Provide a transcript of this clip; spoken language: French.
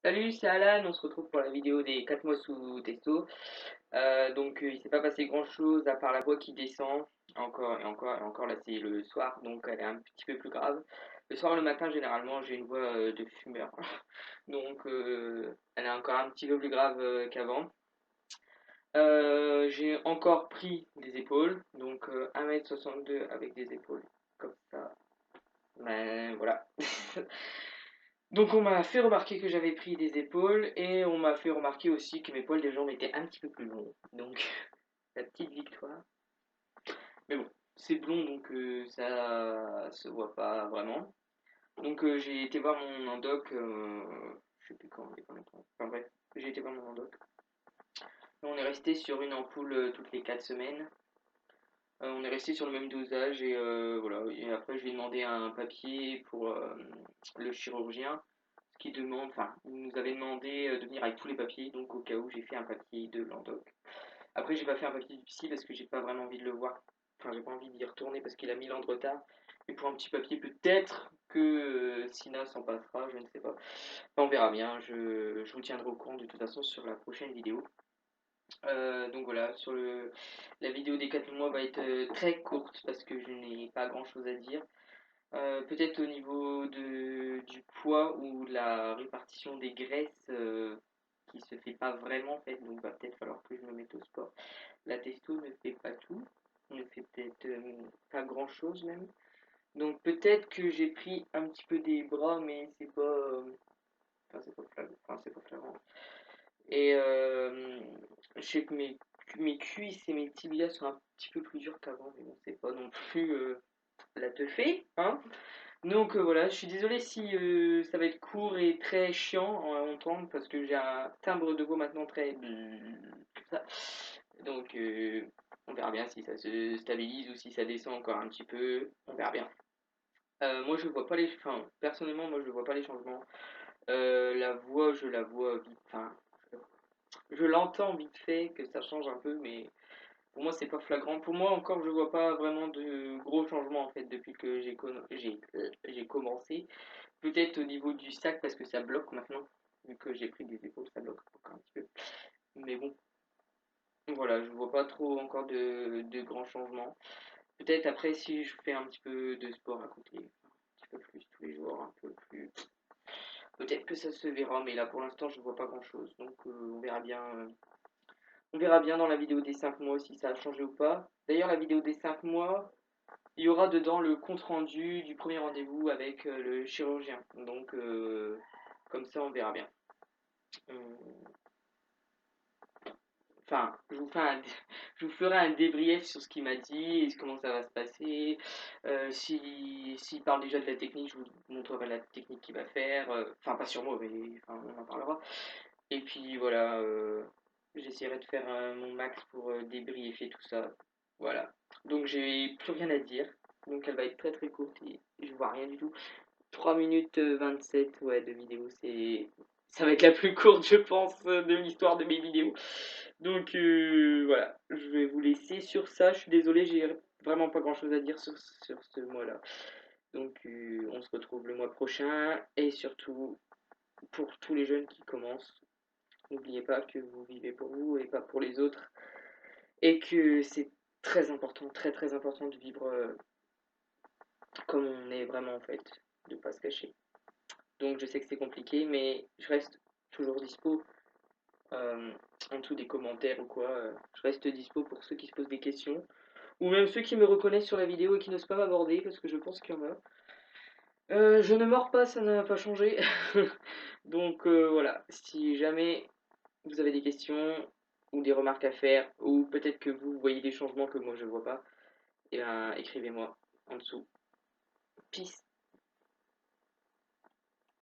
Salut, c'est Alan, on se retrouve pour la vidéo des 4 mois sous testo. Il s'est pas passé grand chose à part la voix qui descend. Encore et encore et encore, là c'est le soir, donc elle est un petit peu plus grave. Le soir et le matin, généralement, j'ai une voix de fumeur. Elle est encore un petit peu plus grave qu'avant. J'ai encore pris des épaules, donc 1,62 m avec des épaules comme ça. Ben voilà. Donc on m'a fait remarquer que j'avais pris des épaules et on m'a fait remarquer aussi que mes poils de jambes étaient un petit peu plus longs. Donc la petite victoire. Mais bon, c'est blond donc ça se voit pas vraiment. Donc j'ai été voir mon endoc, je sais plus quand, il y a pas longtemps. Enfin bref, j'ai été voir mon endoc. On est resté sur une ampoule toutes les 4 semaines. On est resté sur le même dosage et voilà. Et après je lui ai demandé un papier pour le chirurgien. Qui demande, enfin, il nous avait demandé de venir avec tous les papiers, donc au cas où j'ai fait un papier de l'endoc. Après, j'ai pas fait un papier du psy parce que j'ai pas vraiment envie de le voir. Enfin, j'ai pas envie d'y retourner parce qu'il a 1000 ans de retard. Mais pour un petit papier, peut-être que Sina s'en passera, je ne sais pas. Enfin, on verra bien, je vous tiendrai au courant de toute façon sur la prochaine vidéo. Donc voilà, la vidéo des 4 mois va être très courte parce que je n'ai pas grand chose à dire. Peut-être au niveau du poids ou de la répartition des graisses qui se fait pas vraiment en fait, donc va peut-être falloir que je me mette au sport. La testo ne fait pas tout, ne fait peut-être pas grand-chose même. Donc peut-être que j'ai pris un petit peu des bras, mais c'est pas, enfin, c'est pas flagrant. Et je sais que mes cuisses et mes tibias sont un petit peu plus durs qu'avant, mais bon, c'est pas non plus la teufée, hein. Donc voilà, je suis désolé si ça va être court et très chiant à entendre parce que j'ai un timbre de voix maintenant très comme ça. Donc on verra bien si ça se stabilise ou si ça descend encore un petit peu. On verra bien. Moi je vois pas les, enfin personnellement moi je vois pas les changements. La voix je la vois vite, enfin je l'entends vite fait que ça change un peu, mais pour moi, c'est pas flagrant. Pour moi, encore, je vois pas vraiment de gros changements en fait depuis que j'ai commencé. Peut-être au niveau du sac parce que ça bloque maintenant. Vu que j'ai pris des épaules, ça bloque encore un petit peu. Mais bon, voilà, je vois pas trop encore de grands changements. Peut-être après si je fais un petit peu de sport à côté, un petit peu plus tous les jours, un peu plus. Peut-être que ça se verra, mais là pour l'instant je vois pas grand chose. Donc on verra bien. On verra bien dans la vidéo des 5 mois si ça a changé ou pas. D'ailleurs, la vidéo des 5 mois, il y aura dedans le compte rendu du premier rendez-vous avec le chirurgien. Donc, comme ça, on verra bien. Enfin, je vous ferai un débrief sur ce qu'il m'a dit et comment ça va se passer. S'il parle déjà de la technique, je vous montrerai la technique qu'il va faire. Enfin, pas sur moi, mais enfin, on en parlera. Et puis voilà, j'essaierai de faire mon max pour débriefer tout ça. Voilà. Donc j'ai plus rien à dire. Donc elle va être très très courte et je vois rien du tout. 3 minutes 27 ouais, de vidéo, ça va être la plus courte je pense de l'histoire de mes vidéos. Donc voilà, je vais vous laisser sur ça. Je suis désolé, j'ai vraiment pas grand chose à dire sur ce mois-là. Donc on se retrouve le mois prochain et surtout pour tous les jeunes qui commencent. N'oubliez pas que vous vivez pour vous et pas pour les autres. Et que c'est très important, très très important de vivre comme on est vraiment en fait, de ne pas se cacher. Donc je sais que c'est compliqué, mais je reste toujours dispo. euh, En dessous des commentaires ou quoi, je reste dispo pour ceux qui se posent des questions. Ou même ceux qui me reconnaissent sur la vidéo et qui n'osent pas m'aborder, parce que je pense qu'il y en a. Je ne mords pas, ça n'a pas changé. Donc voilà, si jamais vous avez des questions ou des remarques à faire, ou peut-être que vous voyez des changements que moi je ne vois pas, et ben écrivez-moi en dessous. Peace.